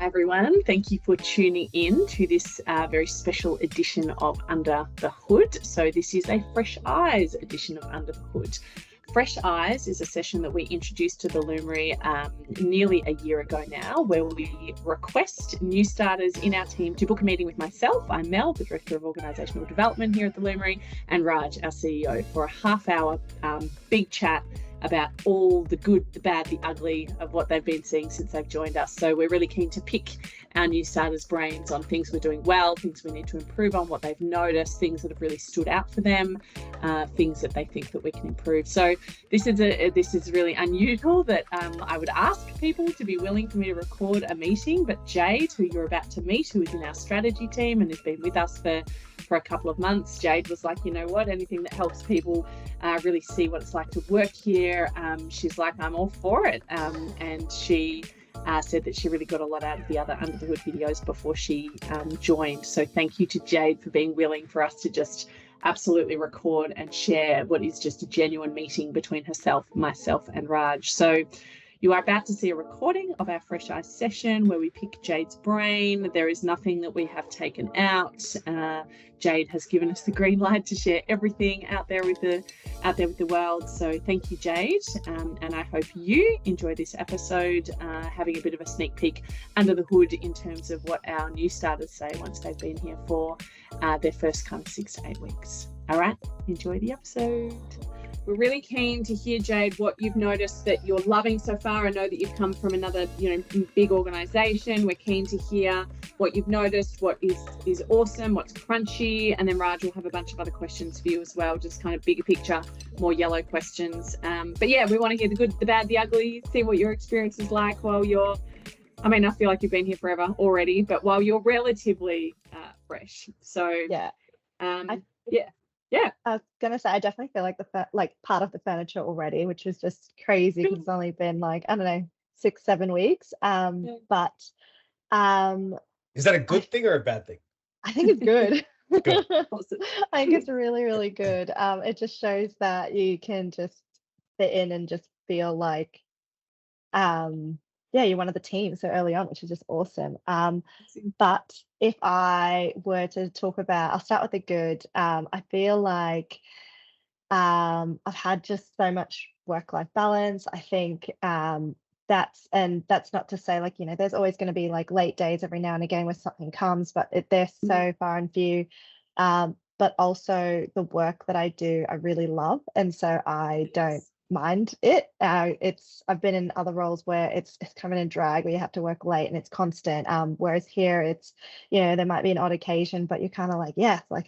Everyone, thank you for tuning in to this very special edition of Under the Hood. So this is a Fresh Eyes edition of Under the Hood. Fresh Eyes is a session that we introduced to the Lumery nearly a year ago now, where we request new starters in our team to book a meeting with myself. I'm Mel, the Director of Organisational Development here at the Lumery, and Raj, our CEO, for a half-hour big chat about all the good, the bad, the ugly of what they've been seeing since they've joined us. So we're really keen to pick our new starters' brains on things we're doing well, things we need to improve on, what they've noticed, things that have really stood out for them, things that they think that we can improve. So this is really unusual that I would ask people to be willing for me to record a meeting, but Jade, who you're about to meet, who is in our strategy team and has been with us for a couple of months, Jade was like, you know what, anything that helps people really see what it's like to work here. She's like, I'm all for it. And she said that she really got a lot out of the other Under the Hood videos before she joined. So thank you to Jade for being willing for us to just absolutely record and share what is just a genuine meeting between herself, myself, and Raj. So you are about to see a recording of our Fresh Eyes session where we pick Jade's brain. There is nothing that we have taken out. Jade has given us the green light to share everything out there with the world. So thank you, Jade, and I hope you enjoy this episode, having a bit of a sneak peek under the hood in terms of what our new starters say once they've been here for their first kind of 6 to 8 weeks. All right, enjoy the episode. We're really keen to hear, Jade, what you've noticed that you're loving so far. I know that you've come from another, big organisation. We're keen to hear what you've noticed, what is awesome, what's crunchy, and then Raj will have a bunch of other questions for you as well, just kind of bigger picture, more yellow questions. But yeah, we want to hear the good, the bad, the ugly, see what your experience is like while I feel like you've been here forever already, but while you're relatively fresh. So yeah. Yeah. I was gonna say I definitely feel like part of the furniture already, which is just crazy because it's only been 6-7 weeks. But is that a good thing or a bad thing? I think it's good. Good. I think it's really, really good. It just shows that you can just fit in and just feel like you're one of the team so early on, which is just awesome. But if I were to talk about, I'll start with the good. I feel like I've had just so much work-life balance. I think that's not to say there's always going to be late days every now and again where something comes, but they're so far and few. But also the work that I do, I really love, and so I don't mind it. I've been in other roles where it's kind of in a drag where you have to work late and it's constant. Whereas here it's, there might be an odd occasion, but you're kind of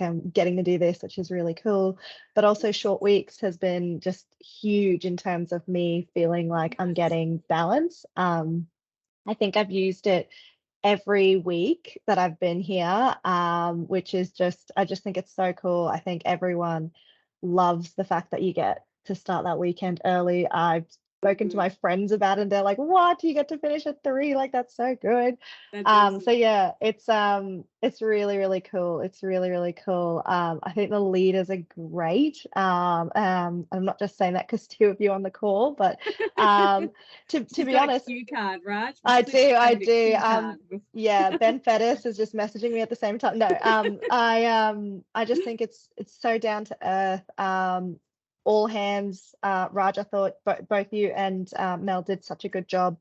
I'm getting to do this, which is really cool. But also short weeks has been just huge in terms of me feeling like I'm getting balance. I think I've used it every week that I've been here, which is I just think it's so cool. I think everyone loves the fact that you get to start that weekend early. I've spoken to my friends about it and they're like, what, you get to finish at 3? That's so good. Awesome. So yeah, it's really, really cool. It's really, really cool. I think the leaders are great. I'm not just saying that because 2 of you on the call, but to be honest, cue card, Raj. I do. Yeah, Ben Fettis is just messaging me at the same time. No, I just think it's so down to earth. All hands. Raj, I thought both you and Mel did such a good job.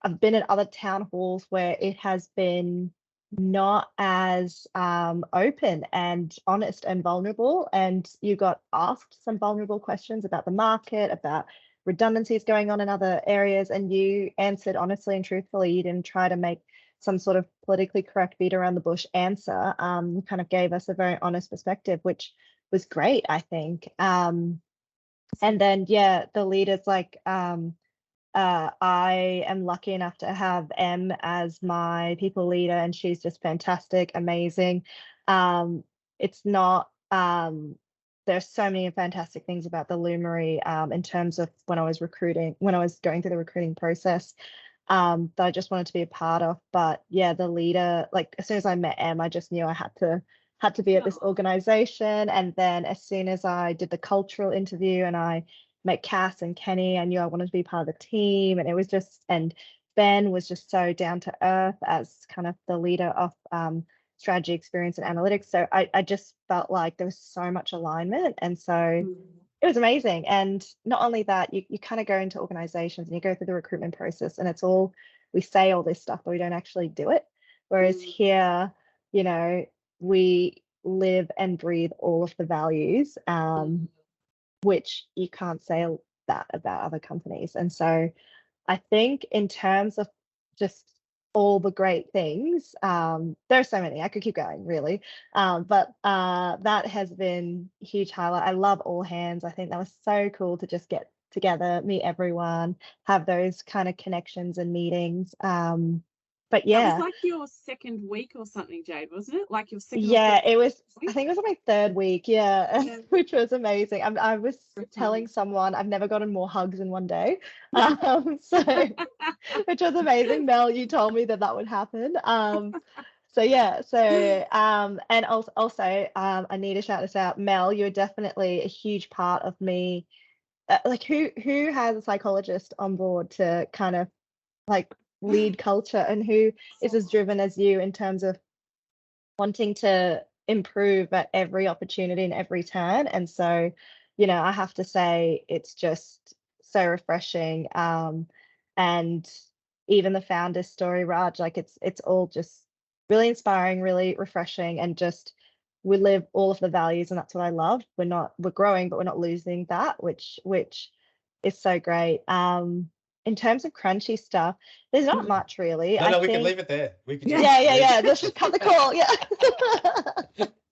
I've been in other town halls where it has been not as open and honest and vulnerable, and you got asked some vulnerable questions about the market, about redundancies going on in other areas, and you answered honestly and truthfully. You didn't try to make some sort of politically correct beat around the bush answer. You kind of gave us a very honest perspective, which was great, I think. And then the leaders, I am lucky enough to have Em as my people leader, and she's just fantastic, amazing. It's not there's so many fantastic things about the Lumery in terms of when I was going through the recruiting process, that I just wanted to be a part of. But the leader, as soon as I met Em, I just knew I had to be at this organization. And then as soon as I did the cultural interview and I met Cass and Kenny, I knew I wanted to be part of the team. And it was just, and Ben was just so down to earth as kind of the leader of strategy, experience, and analytics. So I just felt like there was so much alignment, and so it was amazing. And not only that, you kind of go into organizations and you go through the recruitment process, and it's all, we say all this stuff, but we don't actually do it. Whereas here, you know, we live and breathe all of the values, which you can't say that about other companies. And so I think in terms of just all the great things, there are so many, I could keep going really, but that has been a huge highlight. I love all hands. I think that was so cool to just get together, meet everyone, have those kind of connections and meetings. But That was yeah, like your second week or something, Jade, wasn't it? Like your second or yeah, third it was, I week? think it was my third week, yeah, Yeah. which was amazing. I was Great telling timing. someone I've never gotten more hugs in one day. So which was amazing. Mel, you told me that that would happen. So yeah, so and also I need to shout this out. Mel, you're definitely a huge part of me. Like who has a psychologist on board to kind of like lead culture, and who is as driven as you in terms of wanting to improve at every opportunity and every turn. And so, you know, I have to say it's just so refreshing. And even the founder's story, Raj, like it's all just really inspiring, really refreshing, and just we live all of the values, and that's what I love. We're growing, but we're not losing that, which is so great. In terms of crunchy stuff, there's not much really. No, I we can think leave it there. We can yeah. Let's just cut the call. Yeah.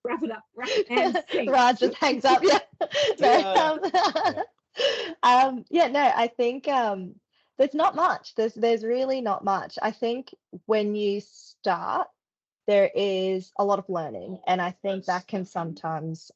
Wrap it up, and sing. Raj just hangs up. Yeah. No, I think there's not much. There's really not much. I think when you start, there is a lot of learning, and I think that can sometimes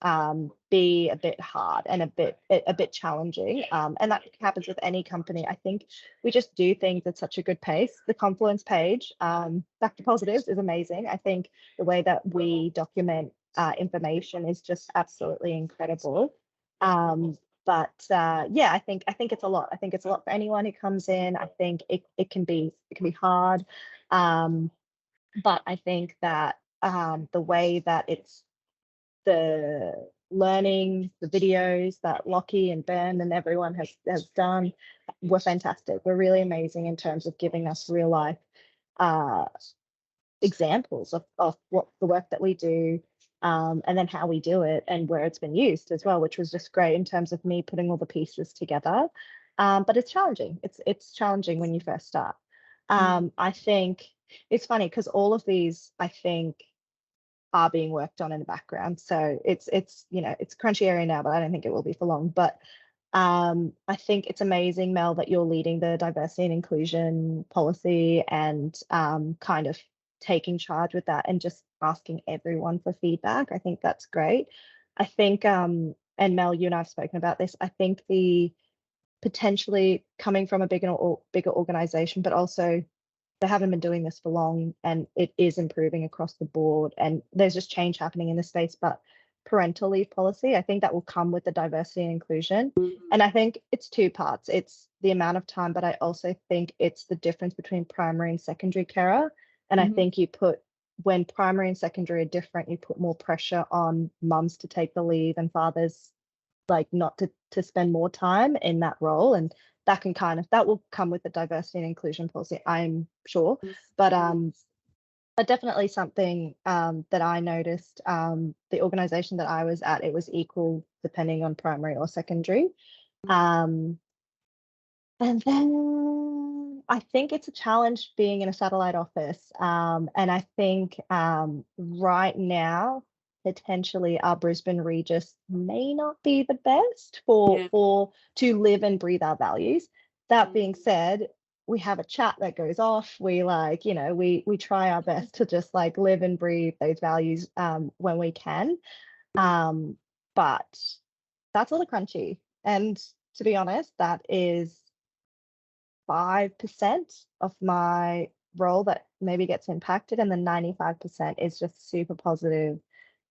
be a bit hard and a bit challenging, and that happens with any company. I think we just do things at such a good pace. The Confluence page, back to positives, is amazing. I think the way that we document information is just absolutely incredible. But yeah, I think it's a lot. I think it's a lot for anyone who comes in. I think it can be hard. But I think that the way that it's the learning, the videos that Lockie and Ben and everyone has done were fantastic. We're really amazing in terms of giving us real life examples of what the work that we do, and then how we do it and where it's been used as well, which was just great in terms of me putting all the pieces together. But it's challenging. It's challenging when you first start. I think it's funny because all of these, I think, are being worked on in the background. So it's it's a crunchy area now, but I don't think it will be for long. But I think it's amazing, Mel, that you're leading the diversity and inclusion policy, and kind of taking charge with that and just asking everyone for feedback. I think that's great. I think and Mel, you and I have spoken about this. I think the potentially coming from a bigger organization, but also they haven't been doing this for long, and it is improving across the board, and there's just change happening in the space. But parental leave policy, I think that will come with the diversity and inclusion. And I think it's two parts. It's the amount of time, but I also think it's the difference between primary and secondary carer. And I think when primary and secondary are different, you put more pressure on mums to take the leave and fathers like not to spend more time in that role. And that will come with the diversity and inclusion policy, I'm sure. But definitely something that I noticed, the organization that I was at, it was equal depending on primary or secondary. And then I think it's a challenge being in a satellite office. And I think right now, potentially our Brisbane Regis may not be the best to live and breathe our values. That being said, we have a chat that goes off. We we try our best to just like live and breathe those values when we can. But that's all the crunchy. And to be honest, that is 5% of my role that maybe gets impacted, and then 95% is just super positive.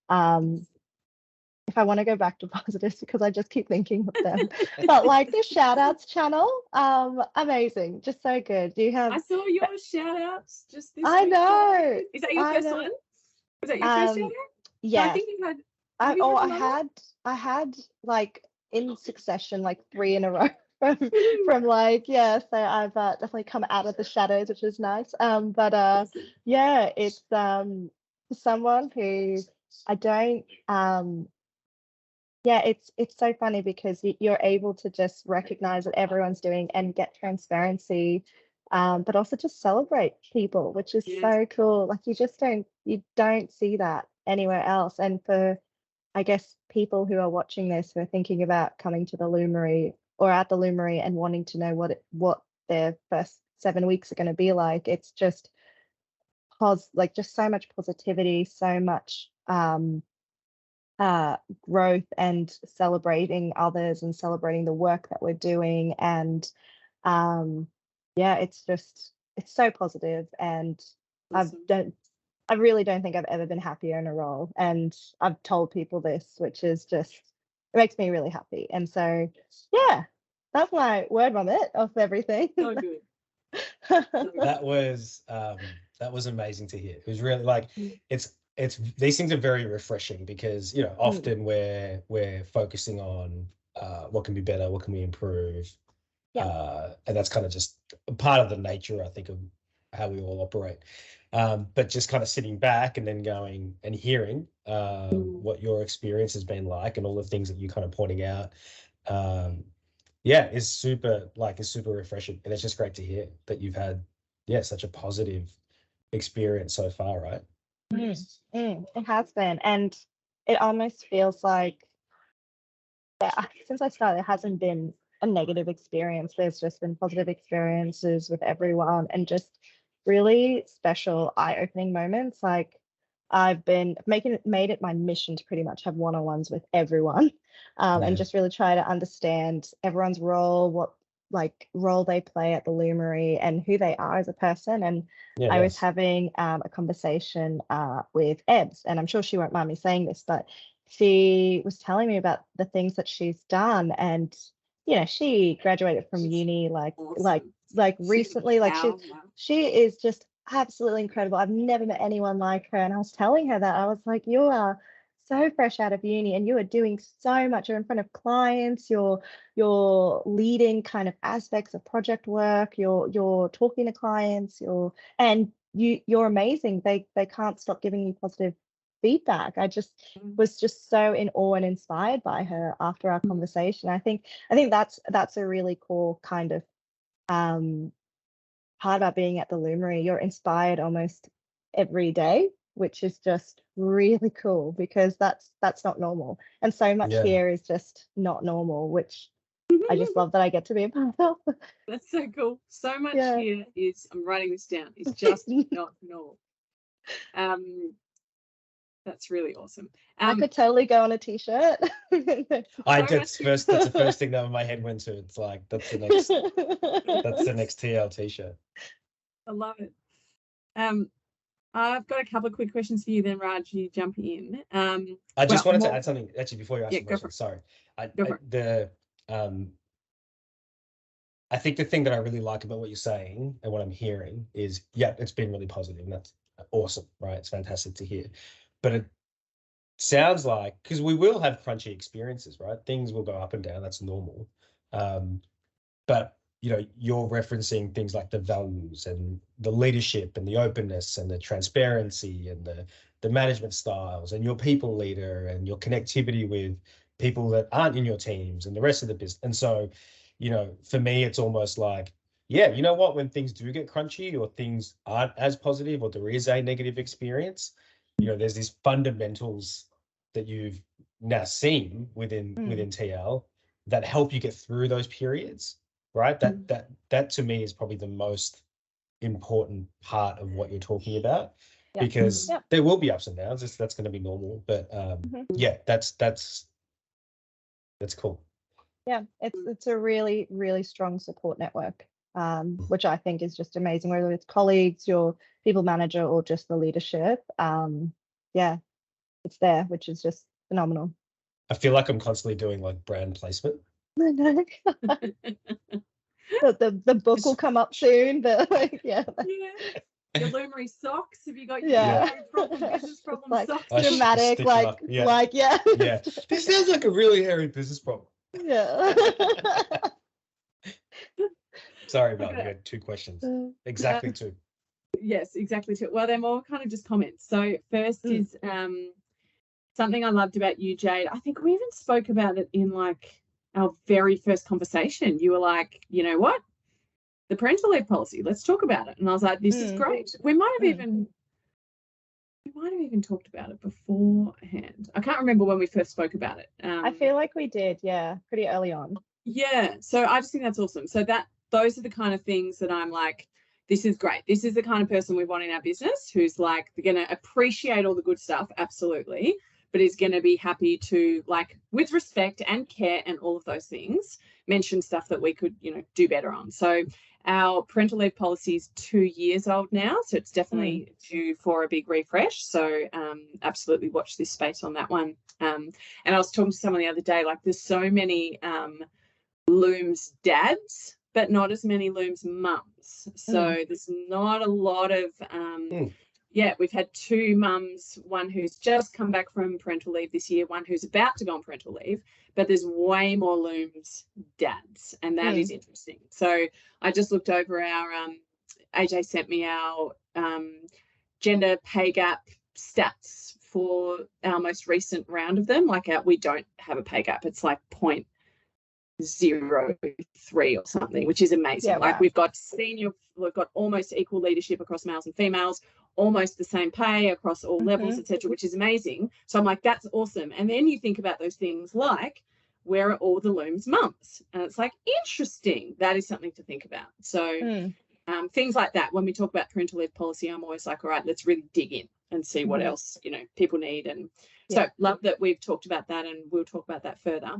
If if I want to go back to positives because I just keep thinking of them. But like the shout outs channel, amazing, just so good. Do you have I saw your shout outs just this I week. know. Is that your first one? Was that your first shout out? Yeah. I think you had I had like in succession like 3 in a row from like, yeah, so I've definitely come out of the shadows, which is nice. But yeah, it's someone who I don't yeah, it's so funny because you're able to just recognize what everyone's doing and get transparency, but also just celebrate people, which is so cool. Like you don't see that anywhere else. And for, I guess, people who are watching this who are thinking about coming to the Lumery or at the Lumery and wanting to know what their first 7 weeks are going to be like, it's just just so much positivity, so much growth, and celebrating others and celebrating the work that we're doing. And yeah, it's so positive. And awesome. I really don't think I've ever been happier in a role. And I've told people this, which is just, it makes me really happy. And so, yeah, that's my word vomit of everything. So good. That was amazing to hear. It was really like, it's these things are very refreshing because, you know, often we're focusing on what can be better, what can we improve. And that's kind of just part of the nature, I think, of how we all operate. But just kind of sitting back and then going and hearing what your experience has been like and all the things that you're kind of pointing out, is super refreshing. And it's just great to hear that you've had, such a positive experience so far, right? It has been. And it almost feels like since I started, it hasn't been a negative experience. There's just been positive experiences with everyone and just really special eye-opening moments. Like I've been made it my mission to pretty much have one-on-ones with everyone, and just really try to understand everyone's role, what like role they play at the Lumery and who they are as a person. And I was having a conversation with Ebbs, and I'm sure she won't mind me saying this, but she was telling me about the things that she's done. And you know, she graduated from uni like recently. Like she is just absolutely incredible. I've never met anyone like her. And I was telling her that, I was like, you are so fresh out of uni and you are doing so much. You're in front of clients, you're leading kind of aspects of project work, you're talking to clients, you're amazing. They can't stop giving you positive feedback. I just was just so in awe and inspired by her after our conversation. I think that's a really cool kind of part about being at the Lumery. You're inspired almost every day, which is just really cool because that's not normal. And so much here is just not normal, which I just love that I get to be a part of. That's so cool. So much here is, I'm writing this down, is just not normal. That's really awesome. I could totally go on a t-shirt. That's the first thing that my head went to. It's like that's the next TL t-shirt. I love it. I've got a couple of quick questions for you then, Raj. You jump in. I just wanted to add something actually before you ask the question. Sorry. I think the thing that I really like about what you're saying and what I'm hearing is, it's been really positive, and that's awesome, right? It's fantastic to hear. But it sounds like, because we will have crunchy experiences, right? Things will go up and down. That's normal. But you know, you're referencing things like the values and the leadership and the openness and the transparency and the management styles and your people leader and your connectivity with people that aren't in your teams and the rest of the business. And so, you know, for me, it's almost like, you know what, when things do get crunchy or things aren't as positive or there is a negative experience, you know, there's these fundamentals that you've now seen within TL that help you get through those periods, right? That to me is probably the most important part of what you're talking about, because there will be ups and downs. That's going to be normal, but that's cool. Yeah, it's a really, really strong support network, which I think is just amazing, whether it's colleagues, your people manager, or just the leadership. It's there, which is just phenomenal. I feel like I'm constantly doing like brand placement. I know. The book will come up soon, but like, yeah. Your Lumery socks. Have you got Yeah. your business problem Like socks? dramatic, stick 'em like up. Yeah. like yeah. Yeah. This sounds like a really hairy business problem. Yeah. Sorry, Mel, Okay. you had 2 questions. Exactly 2. Yes, exactly. Well, they're more kind of just comments. So first is something I loved about you, Jade. I think we even spoke about it in like our very first conversation. You were like, you know what? The parental leave policy, let's talk about it. And I was like, this is great. We might have even talked about it beforehand. I can't remember when we first spoke about it. I feel like we did, yeah, pretty early on. Yeah. So I just think that's awesome. So those are the kind of things that I'm like, this is great. This is the kind of person we want in our business who's like, they're going to appreciate all the good stuff, absolutely, but is going to be happy to, like, with respect and care and all of those things, mention stuff that we could, do better on. So our parental leave policy is 2 years old now, so it's definitely due for a big refresh. So absolutely watch this space on that one. And I was talking to someone the other day, like there's so many lumes dads, but not as many lumes mums. So there's not a lot of we've had 2 mums, one who's just come back from parental leave this year, one who's about to go on parental leave, but there's way more lumes dads, and that is interesting. So I just looked over our AJ sent me our gender pay gap stats for our most recent round of them. Like we don't have a pay gap. It's like 0.03 or something, which is amazing. Yeah, like wow. we've got almost equal leadership across males and females, almost the same pay across all levels, etc., which is amazing. So I'm like, that's awesome. And then you think about those things like, where are all the looms mums? And it's like, interesting. That is something to think about. So things like that. When we talk about parental leave policy, I'm always like, all right, let's really dig in and see what else people need. And so love that we've talked about that, and we'll talk about that further.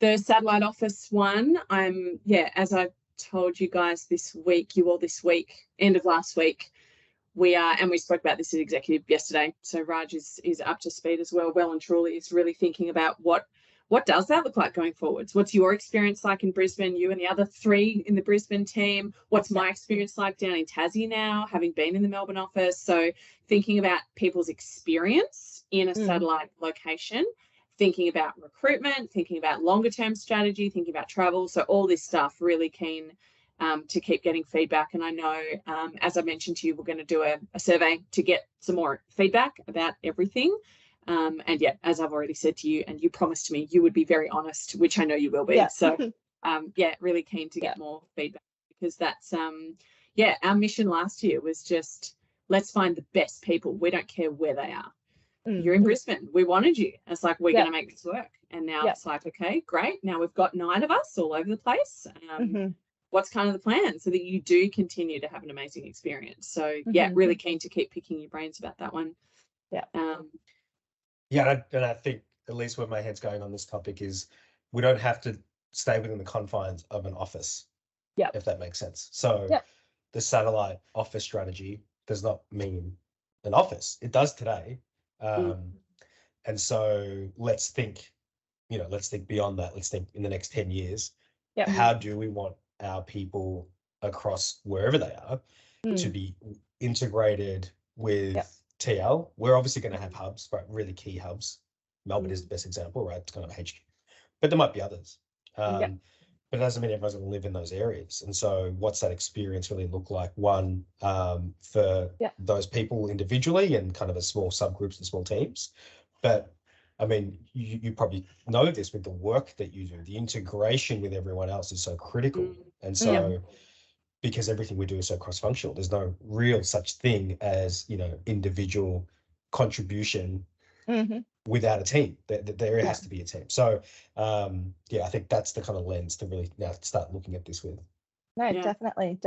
The satellite office one, as I told you guys this week, end of last week, we are, and we spoke about this as executive yesterday, so Raj is up to speed as well and truly is really thinking about what does that look like going forwards? What's your experience like in Brisbane, you and the other 3 in the Brisbane team? What's my experience like down in Tassie now, having been in the Melbourne office? So thinking about people's experience in a satellite location, thinking about recruitment, thinking about longer term strategy, thinking about travel. So all this stuff, really keen to keep getting feedback. And I know, as I mentioned to you, we're going to do a survey to get some more feedback about everything. And as I've already said to you, and you promised me you would be very honest, which I know you will be. Yeah. So really keen to get more feedback, because that's our mission last year was just, let's find the best people. We don't care where they are. You're in Brisbane. We wanted you. It's like, we're going to make this work. And now it's like, okay, great. Now we've got 9 of us all over the place. What's kind of the plan so that you do continue to have an amazing experience? So really keen to keep picking your brains about that one. And I think at least where my head's going on this topic is, we don't have to stay within the confines of an office, if that makes sense. So the satellite office strategy does not mean an office. It does today. And so let's think beyond that. Let's think in the next 10 years, how do we want our people across wherever they are to be integrated with TL? We're obviously going to have hubs, right? Really key hubs. Melbourne is the best example, right? It's kind of HQ, but there might be others. But it doesn't mean everyone's going to live in those areas. And so what's that experience really look like? One, for those people individually and kind of as small subgroups and small teams. But I mean, you probably know this with the work that you do. The integration with everyone else is so critical. And so because everything we do is so cross-functional, there's no real such thing as, individual contribution without a team. There has to be a team. So I think that's the kind of lens to really now start looking at this with. No, definitely.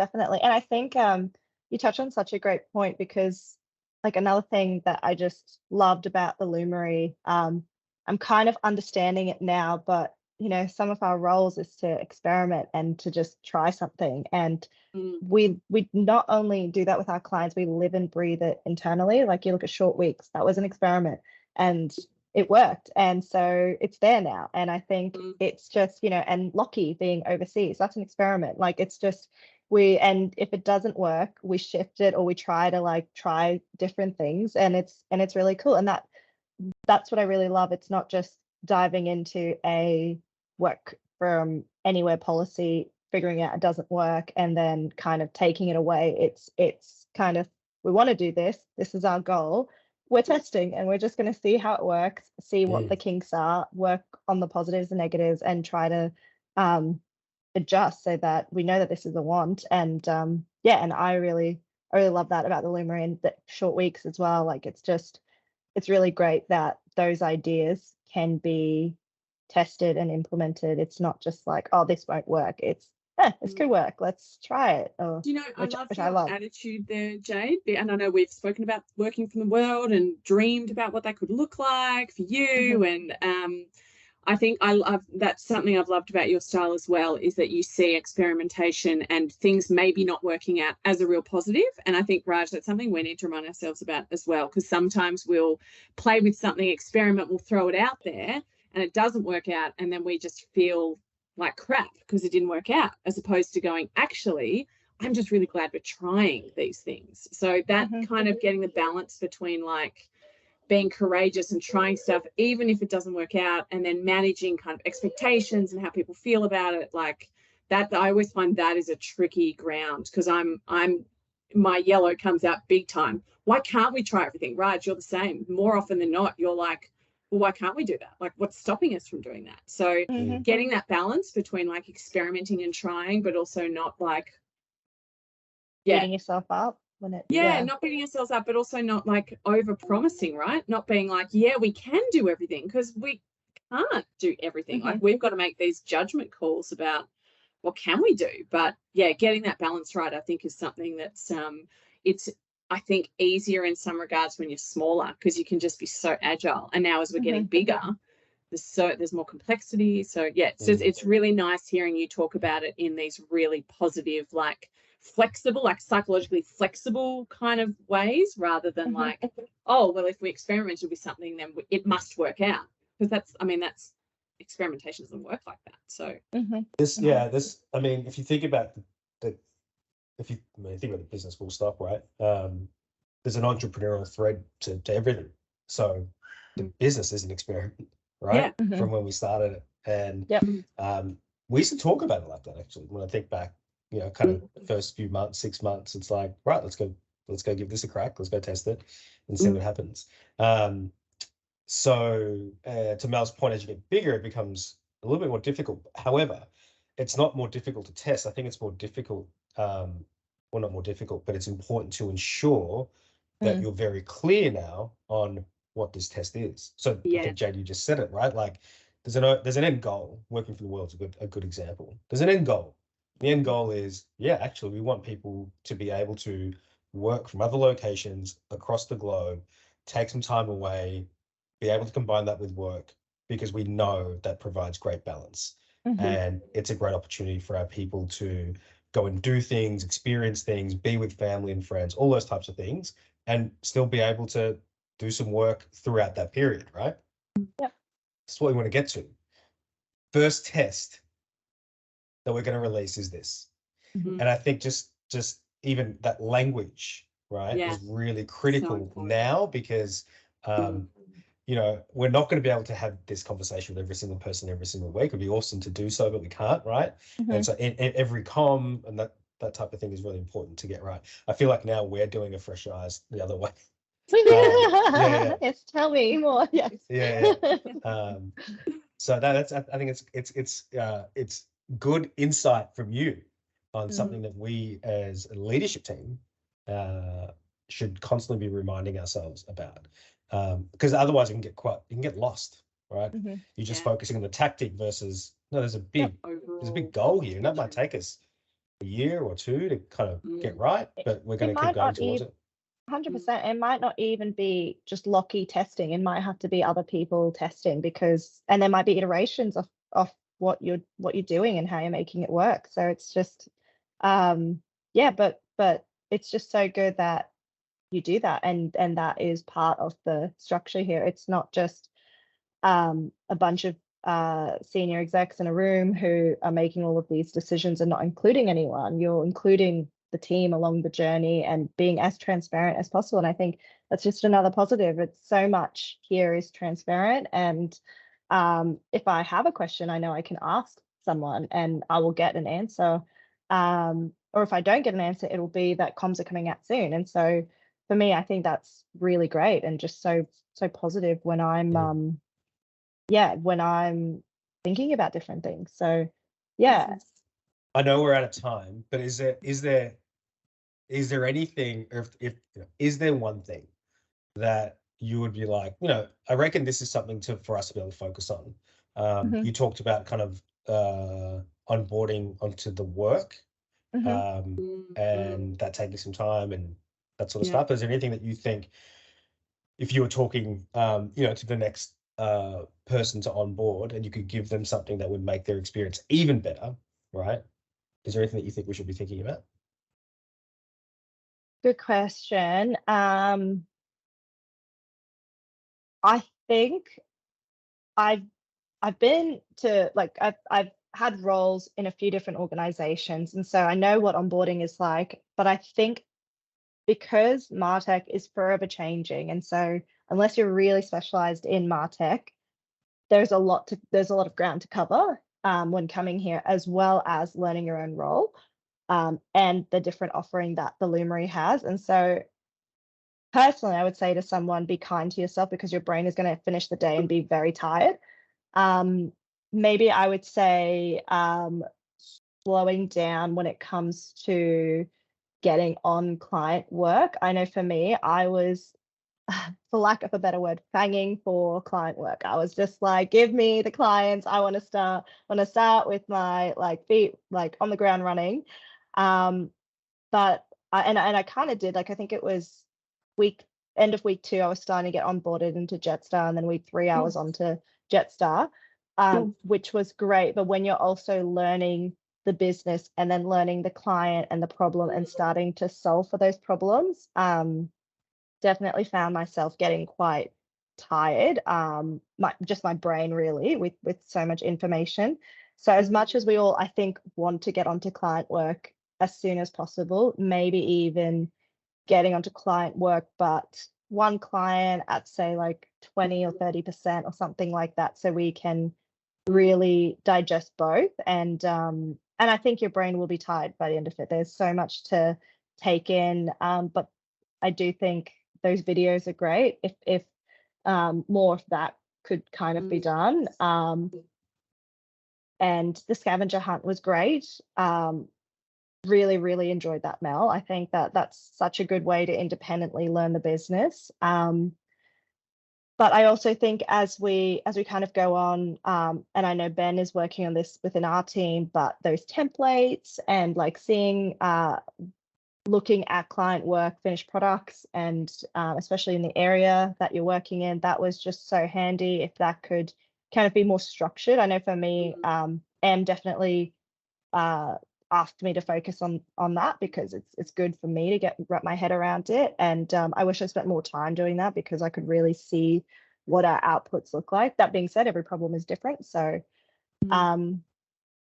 And I think you touched on such a great point, because like another thing that I just loved about the Lumery, I'm kind of understanding it now, but some of our roles is to experiment and to just try something. And we not only do that with our clients, we live and breathe it internally. Like you look at Short Weeks, that was an experiment. And it worked, and so it's there now. And I think it's just, and Lockie being overseas, that's an experiment. Like, it's just and if it doesn't work, we shift it, or we try to try different things, and it's really cool. And that's what I really love. It's not just diving into a work from anywhere policy, figuring out it doesn't work, and then kind of taking it away. It's kind of, we want to do this is our goal, we're testing, and we're just going to see how it works, see what the kinks are, work on the positives and negatives, and try to adjust so that we know that this is a want. And and I really love that about the Lumery and the short weeks as well. Like, it's really great that those ideas can be tested and implemented. It's not just like, oh, this won't work. It's this could work, let's try it. Do you know, I love attitude there, Jade. And I know we've spoken about working from the world and dreamed about what that could look like for you. And I think that's something I've loved about your style as well, is that you see experimentation and things maybe not working out as a real positive. And I think, Raj, that's something we need to remind ourselves about as well, because sometimes we'll play with something, experiment, we'll throw it out there, and it doesn't work out, and then we just feel like crap because it didn't work out, as opposed to going, actually, I'm just really glad we're trying these things. So that kind of getting the balance between like being courageous and trying stuff, even if it doesn't work out, and then managing kind of expectations and how people feel about it, like that, I always find that is a tricky ground, because my yellow comes out big time. Why can't we try everything? Raj, you're the same. More often than not, you're like, well, why can't we do that? Like, what's stopping us from doing that? So getting that balance between like experimenting and trying, but also not like beating yourself up when it not beating ourselves up, but also not like over promising, right? Not being like, yeah, we can do everything, because we can't do everything. Like, we've got to make these judgment calls about what can we do. But yeah, getting that balance right, I think, is something that's it's, I think, easier in some regards when you're smaller, because you can just be so agile. And now as we're getting bigger, there's more complexity. So yeah, it's really nice hearing you talk about it in these really positive, like flexible, like psychologically flexible kind of ways, rather than like, oh, well, if we experimented with something, then it must work out. Because that's experimentation doesn't work like that. So I mean, if you think about if you think about the business full stop, right? There's an entrepreneurial thread to everything. So the business is an experiment, right? From when we started it. And we used to talk about it like that, actually. When I think back, kind of the first few months, 6 months, it's like, right, let's go give this a crack, let's go test it and see what happens. So to Mel's point, as you get bigger, it becomes a little bit more difficult. However, it's not more difficult to test. I think it's more difficult, well, not more difficult, but it's important to ensure that you're very clear now on what this test is. So I think, Jade, you just said it, right? Like, there's an end goal. Working for the world's a good example. There's an end goal. The end goal is, actually, we want people to be able to work from other locations across the globe, take some time away, be able to combine that with work, because we know that provides great balance. And it's a great opportunity for our people to go and do things, experience things, be with family and friends, all those types of things, and still be able to do some work throughout that period, right? Yep. That's what we want to get to. First test that we're going to release is this. And I think just even that language, right, is really critical now, because we're not going to be able to have this conversation with every single person every single week. It'd be awesome to do so, but we can't, right? And so in every comm and that type of thing is really important to get right. I feel like now we're doing a fresh eyes the other way. Yes, tell me more. Yes. So that's, I think it's good insight from you on something that we as a leadership team should constantly be reminding ourselves about, because otherwise you can get lost, right? You're just focusing on the tactic versus there's a big goal here, and that might take us a year or two to kind of get right, but we're going to keep going towards it. 100%. It might not even be just Lockie testing. It might have to be other people testing, and there might be iterations of what you're doing and how you're making it work. So it's just but it's just so good that you do that, and that is part of the structure here. It's not just a bunch of senior execs in a room who are making all of these decisions and not including anyone. You're including the team along the journey and being as transparent as possible. And I think that's just another positive. It's so much here is transparent. And if I have a question, I know I can ask someone and I will get an answer. Or if I don't get an answer, it'll be that comms are coming out soon. And so for me, I think that's really great and just so positive when I'm when I'm thinking about different things. So yeah. I know we're out of time, but is there anything, or if is there one thing that you would be like, I reckon this is something for us to be able to focus on. You talked about kind of onboarding onto the work, and that taking some time and that sort of stuff. Is there anything that you think, if you were talking, to the next person to onboard, and you could give them something that would make their experience even better, right? Is there anything that you think we should be thinking about? Good question. I think I've been to, like, I've had roles in a few different organizations, and so I know what onboarding is like, but I think because MarTech is forever changing, and so unless you're really specialized in MarTech, there's a lot of ground to cover when coming here, as well as learning your own role and the different offering that the Lumery has. And so personally, I would say to someone, be kind to yourself, because your brain is going to finish the day and be very tired. Maybe I would say slowing down when it comes to getting on client work. I know for me, I was, for lack of a better word, fanging for client work. I was just like, give me the clients. I want to start with my feet on the ground running. But I kind of did, I think it was end of week 2, I was starting to get onboarded into Jetstar, and then week 3 I was onto Jetstar, which was great. But when you're also learning the business and then learning the client and the problem and starting to solve for those problems, definitely found myself getting quite tired, my brain really, with so much information. So as much as we all, I think, want to get onto client work as soon as possible, maybe even getting onto client work, but one client at, say, 20 or 30% or something like that, so we can really digest both. And I think your brain will be tired by the end of it. There's so much to take in, but I do think those videos are great. If more of that could kind of be done. And the scavenger hunt was great. Really, really enjoyed that, Mel. I think that's such a good way to independently learn the business. But I also think as we kind of go on, and I know Ben is working on this within our team, but those templates and seeing, looking at client work, finished products, and especially in the area that you're working in, that was just so handy if that could kind of be more structured. I know for me, Em definitely asked me to focus on that, because it's good for me to wrap my head around it. And I wish I spent more time doing that, because I could really see what our outputs look like. That being said, every problem is different. So I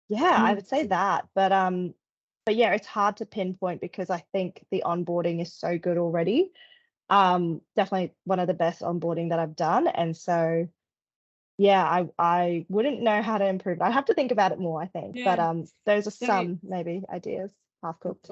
would say that. But yeah, it's hard to pinpoint, because I think the onboarding is so good already. Definitely one of the best onboarding that I've done. And so yeah, I wouldn't know how to improve. I'd have to think about it more, I think. Yeah. But those are some maybe ideas, half cooked.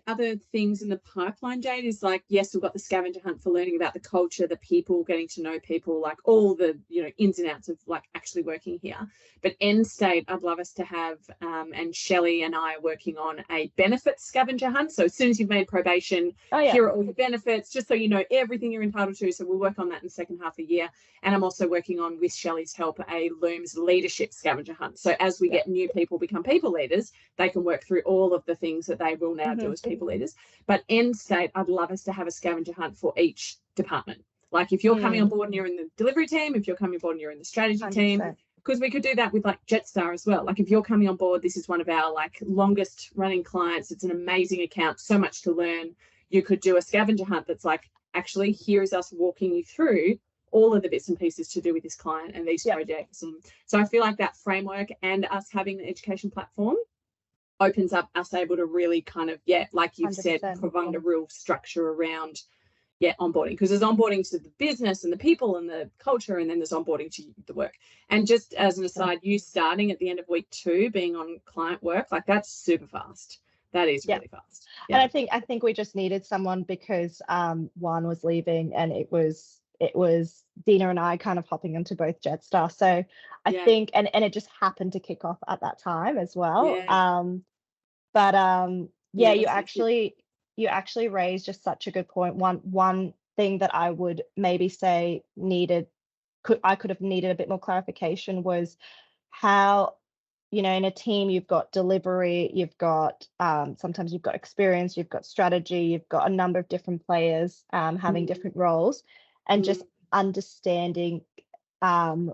Other things in the pipeline, Jade, is yes, we've got the scavenger hunt for learning about the culture, the people, getting to know people, all the ins and outs of actually working here. But end state, I'd love us to have, and Shelley and I are working on a benefits scavenger hunt. So as soon as you've made probation, here are all your benefits, just so you know everything you're entitled to. So we'll work on that in the second half of the year. And I'm also working on, with Shelley's help, a Lumes leadership scavenger hunt. So as we get new people become people leaders, they can work through all of the things that they will now do as people leaders. But end state, I'd love us to have a scavenger hunt for each department. If you're coming on board and you're in the delivery team, if you're coming on board and you're in the strategy 100%. Team, because we could do that with Jetstar as well. If you're coming on board, this is one of our longest running clients. It's an amazing account, so much to learn. You could do a scavenger hunt that's actually, here is us walking you through all of the bits and pieces to do with this client and these projects. And so I feel like that framework and us having the education platform opens up us able to really kind of, like you've 100%. Said, provide a real structure around onboarding, because there's onboarding to the business and the people and the culture, and then there's onboarding to the work. And just as an aside, you starting at the end of week 2 being on client work, like that's super fast. That is really fast. And I think we just needed someone because Juan was leaving, and it was Dina and I kind of hopping into both Jetstar. So I think, and it just happened to kick off at that time as well. You actually raised just such a good point. One thing that I would maybe say I could have needed a bit more clarification was how, in a team you've got delivery, you've got sometimes you've got experience, you've got strategy, you've got a number of different players having different roles, and just understanding when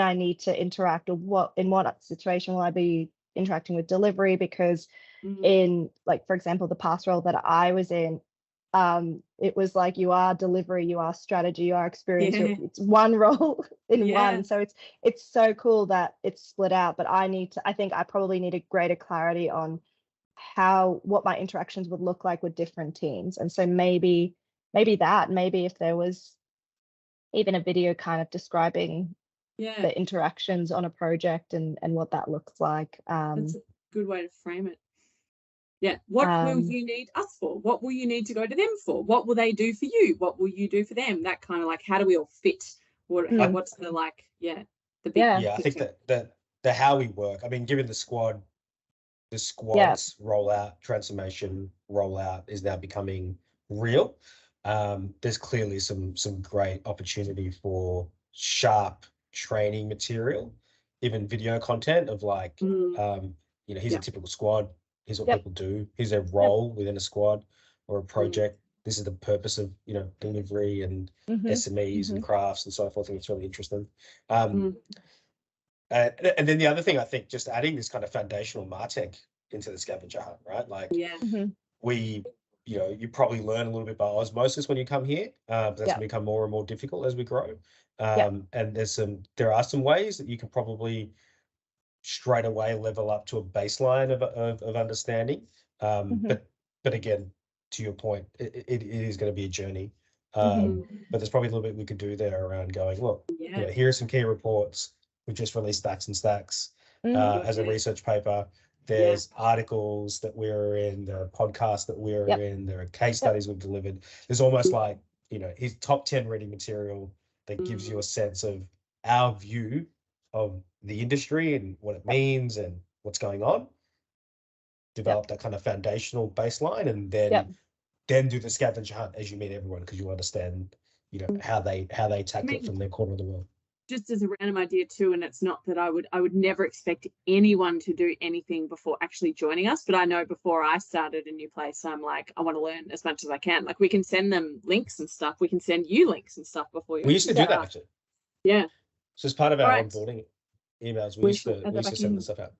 I need to interact, or in what situation will I be interacting with delivery, because in, like, for example, the past role that I was in, it was like, you are delivery, you are strategy, you are experience. It's one role in one. So it's so cool that it's split out, but I think I probably needed greater clarity on what my interactions would look like with different teams. And so maybe if there was even a video kind of describing the interactions on a project and what that looks like. That's a good way to frame it. What will you need us for? What will you need to go to them for? What will they do for you? What will you do for them? That kind of, like, how do we all fit? What's the, like, the big I think that the how we work, I mean, given the squad's rollout, transformation rollout is now becoming real. There's clearly some great opportunity for sharp training material, even video content of, like, here's a typical squad. Here's what people do. Here's their role within a squad or a project. This is the purpose of, delivery and SMEs and crafts and so forth. I think it's really interesting. And then the other thing, I think, just adding this kind of foundational MarTech into the scavenger hunt, right? Like, we, you probably learn a little bit by osmosis when you come here, but that's going to become more and more difficult as we grow. And there are some ways that you can probably straight away level up to a baseline of understanding. But again, to your point, it is going to be a journey. But there's probably a little bit we could do there around going, look, here are some key reports. We've just released Stacks and Stacks as a research paper. There's articles that we're in, there are podcasts that we're in, there are case studies we've delivered. There's almost like, his top 10 reading material that gives you a sense of our view of the industry and what it means and what's going on. Develop that kind of foundational baseline, and then do the scavenger hunt as you meet everyone, because you understand, how they tackle it from their corner of the world. Just as a random idea too, and it's not that I would never expect anyone to do anything before actually joining us, but I know before I started a new place, I'm like, I want to learn as much as I can. Like, we can send them links and stuff. We can send you links and stuff before you. We used to do that, actually. Yeah. So as part of our onboarding emails, we used to send the stuff out.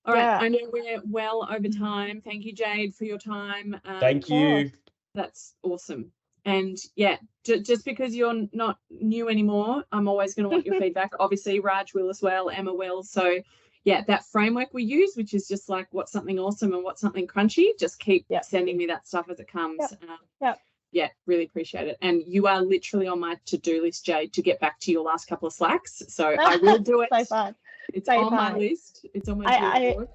All right. I know we're well over time. Thank you, Jade, for your time. Thank you. That's awesome. And just because you're not new anymore, I'm always going to want your feedback. Obviously, Raj will as well, Emma will. So that framework we use, which is just like, what's something awesome and what's something crunchy, just keep sending me that stuff as it comes. Really appreciate it. And you are literally on my to-do list, Jade, to get back to your last couple of slacks. So I will do it. So fun. It's on my list. It's on my list.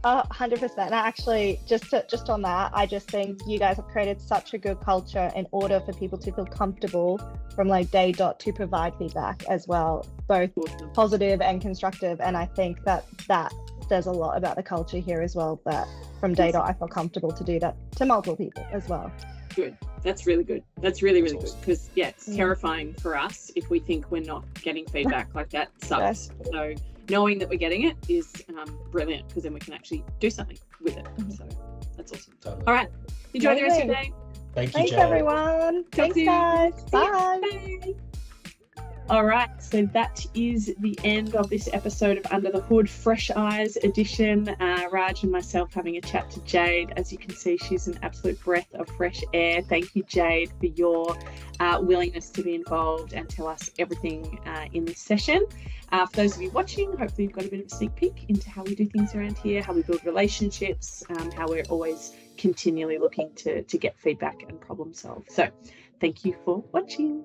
100%. And actually, just on that, I just think you guys have created such a good culture in order for people to feel comfortable from like day dot to provide feedback as well, both positive and constructive. And I think that says a lot about the culture here as well, that from day dot I feel comfortable to do that to multiple people as well. Good. That's really good. That's really, really good, because it's terrifying for us if we think we're not getting feedback. Like, that sucks. So knowing that we're getting it is brilliant, because then we can actually do something with it. So that's awesome. Totally. All right. Enjoy the rest of your day. Thank you, Thanks, Jade. everyone. Thanks, guys. Bye. Bye. All right, so that is the end of this episode of Under the Hood Fresh Eyes edition. Raj and myself having a chat to Jade. As you can see, she's an absolute breath of fresh air. Thank you, Jade, for your willingness to be involved and tell us everything in this session. For those of you watching, hopefully you've got a bit of a sneak peek into how we do things around here, how we build relationships, how we're always continually looking to get feedback and problem solve. So thank you for watching.